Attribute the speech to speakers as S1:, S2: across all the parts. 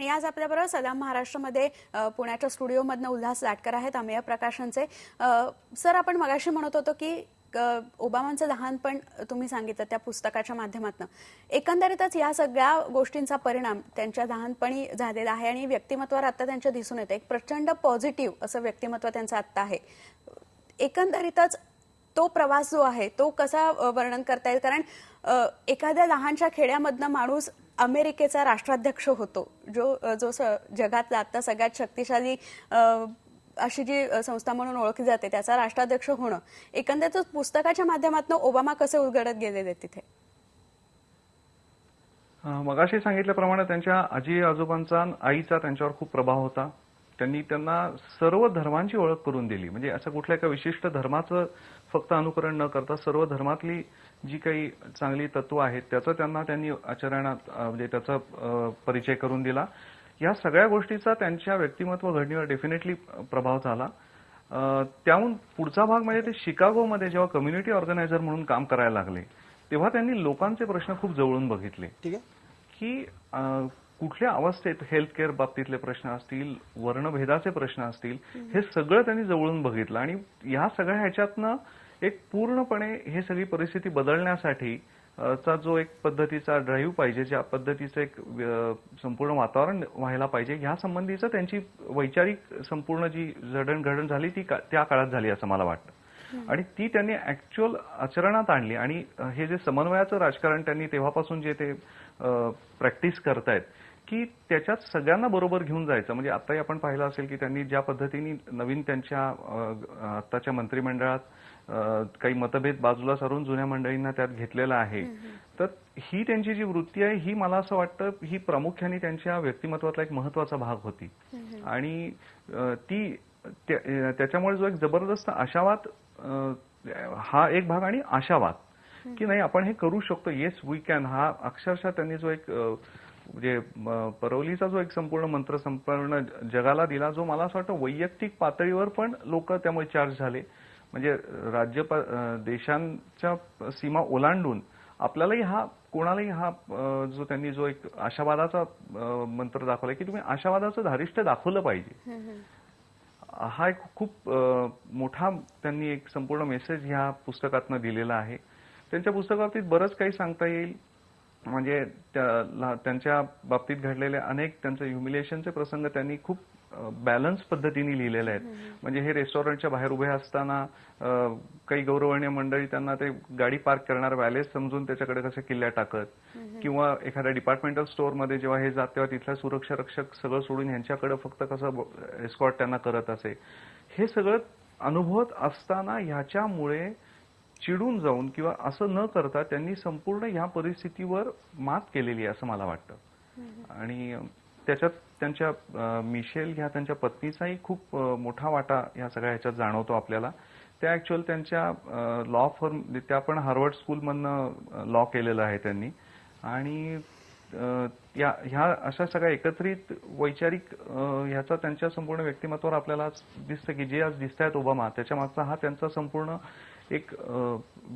S1: आणि आज आपल्याबरोबर सलाम महाराष्ट्रामध्ये पुण्याच्या स्टुडिओमधनं उल्हास लाटकर आहेत, अमेय प्रकाशनचे. सर, आपण मगाशी म्हणत होतो की ओबामांचं लहानपण तुम्ही सांगितलं त्या पुस्तकाच्या माध्यमातून. एकंदरीतच या सगळ्या गोष्टींचा परिणाम त्यांच्या लहानपणी झालेला आहे आणि व्यक्तिमत्वावर आता त्यांच्या दिसून येतं. एक प्रचंड पॉझिटिव्ह असं व्यक्तिमत्व त्यांचं आता आहे. एकंदरीतच तो प्रवास जो आहे तो कसा वर्णन करता येईल? कारण एखाद्या लहानशा खेड्यामधनं माणूस अमेरिकेचा राष्ट्राध्यक्ष होतो, जो जगातला आता सगळ्यात शक्तिशाली अशी जी संस्था म्हणून ओळखली जाते त्याचा राष्ट्राध्यक्ष होणं. एकंदरीत पुस्तकाच्या माध्यमातून ओबामा कसे उलगडत गेलेले तिथे?
S2: मगाशी सांगितल्याप्रमाणे त्यांच्या आजी आजोबांचा, आईचा त्यांच्यावर खूप प्रभाव होता. त्यांना सर्व धर्मांची ओळख करून दिली. म्हणजे असं कुठल्या एका विशिष्ट धर्माचं फक्त अनुकरण न करता सर्व धर्मातली जी काही चांगली तत्व आहेत त्याचं त्यांनी आचरणात म्हणजे त्याचा परिचय करून दिला. या सगळ्या गोष्टीचा त्यांच्या व्यक्तिमत्व घडणीवर डेफिनेटली प्रभाव झाला. त्याहून पुढचा भाग म्हणजे ते शिकागोमध्ये जेव्हा कम्युनिटी ऑर्गनायझर म्हणून काम करायला लागले तेव्हा त्यांनी लोकांचे प्रश्न खूप जवळून बघितले. की कुठल्या अवस्थेत हेल्थ केअर बाबतीतले प्रश्न असतील, वर्णभेदाचे प्रश्न असतील, हे सगळं त्यांनी जवळून बघितलं आणि या सगळ्या ह्याच्यातनं एक पूर्णपणे हे सगळी परिस्थिती बदलण्यासाठी चा जो एक पद्धतीचा ड्राईव्ह पाहिजे, ज्या पद्धतीचं एक संपूर्ण वातावरण व्हायला पाहिजे, ह्या संबंधीचं त्यांची वैचारिक संपूर्ण जी जडणघडण झाली ती त्या काळात झाली असं मला वाटतं. आणि ती त्यांनी ऍक्च्युअल आचरणात आणली. आणि हे जे समन्वयाचं राजकारण त्यांनी तेव्हापासून जे ते प्रॅक्टिस करतायत की त्याच्यात सगळ्यांना बरोबर घेऊन जायचं. म्हणजे आताही आपण पाहिलं असेल की त्यांनी ज्या पद्धतीने नवीन त्यांच्या आताच्या मंत्रिमंडळात काही मतभेद बाजूला सारून जुन्या मंडळींना त्यात घेतलेलं आहे. तर ही त्यांची जी वृत्ती आहे ही मला असं वाटतं ही प्रामुख्याने त्यांच्या व्यक्तिमत्वातला एक महत्वाचा भाग होती. आणि ती त्याच्यामुळे जो एक जबरदस्त आशावाद, हा एक भाग, आणि आशावाद की नाही आपण हे करू शकतो, येस वी कॅन, हा अक्षरशः त्यांनी जो एक म्हणजे परवलीचा जो एक संपूर्ण मंत्र संपूर्ण जगाला दिला, जो मला असं वाटतं वैयक्तिक पातळीवर पण लोक त्यामुळे चार्ज झाले. म्हणजे देशांच्या सीमा ओलांडून आपल्यालाही कोणालाही जो त्यांनी जो एक आशावादाचा मंत्र दाखवलाय की तुम्ही आशावादाचं धारिष्ट्य दाखवलं पाहिजे, हा एक खूप मोठा त्यांनी एक संपूर्ण मेसेज ह्या पुस्तकातनं दिलेला आहे. त्यांच्या पुस्तकाबाबतीत बरंच काही सांगता येईल. म्हणजे त्यांच्या बाबतीत घडलेले अनेक त्यांचे ह्युमिलिएशनचे प्रसंग त्यांनी खूप बॅलन्स पद्धतीने लिहिलेले आहेत. म्हणजे हे रेस्टॉरंटच्या बाहेर उभे असताना काही गौरवणीय मंडळी त्यांना ते गाडी पार्क करणार वॅलेस समजून त्याच्याकडे कसे किल्ल्या टाकत, किंवा एखाद्या डिपार्टमेंटल स्टोअरमध्ये जेव्हा हे जात तेव्हा तिथला सुरक्षा रक्षक सगळं सोडून ह्यांच्याकडे फक्त कसं एस्कॉर्ट त्यांना करत असे, हे सगळं अनुभवत असताना ह्याच्यामुळे चिडून जाऊन किंवा असं न करता त्यांनी संपूर्ण ह्या परिस्थितीवर मात केलेली आहे असं मला वाटतं. आणि त्याच्यात त्यांच्या मिशेल ह्या त्यांच्या पत्नीचाही खूप मोठा वाटा ह्या सगळ्या ह्याच्यात जाणवतो आपल्याला. त्या ऍक्च्युअल त्यांच्या लॉ फर्म, त्या पण हार्वर्ड स्कूलमधनं लॉ केलेलं आहे त्यांनी. आणि ह्या अशा सगळ्या एकत्रित वैचारिक ह्याचा त्यांच्या संपूर्ण व्यक्तिमत्वावर आपल्याला दिसतं की जे आज दिसत आहेत ओबामा, त्याच्या मागचा हा त्यांचा संपूर्ण एक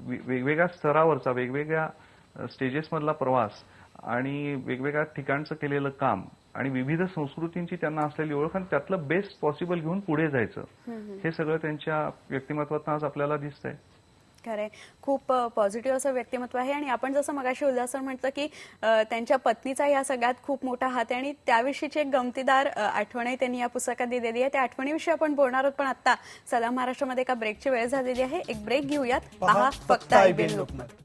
S2: वेगवेगळ्या स्तरावरचा, वेगवेगळ्या स्टेजेसमधला प्रवास आणि वेगवेगळ्या ठिकाणचं केलेलं काम आणि विविध संस्कृतींची त्यांना असलेली ओळख आणि त्यातलं बेस्ट पॉसिबल घेऊन पुढे जायचं, हे सगळं त्यांच्या व्यक्तिमत्वात आज आपल्याला दिसतंय.
S1: खरंय, खूप पॉझिटिव्ह असं व्यक्तिमत्व आहे. आणि आपण जसं मगाशी उल्हास सर म्हटलं की त्यांच्या पत्नीचा या सगळ्यात खूप मोठा हात आहे आणि त्याविषयीची एक गमतीदार आठवणही त्यांनी या पुस्तकात दिलेली आहे. त्या आठवणीविषयी आपण बोलणार आहोत, पण आता सलाम महाराष्ट्रामध्ये एका ब्रेकची वेळ झालेली आहे. एक ब्रेक घेऊयात. पहा फक्त IBN लोकमत.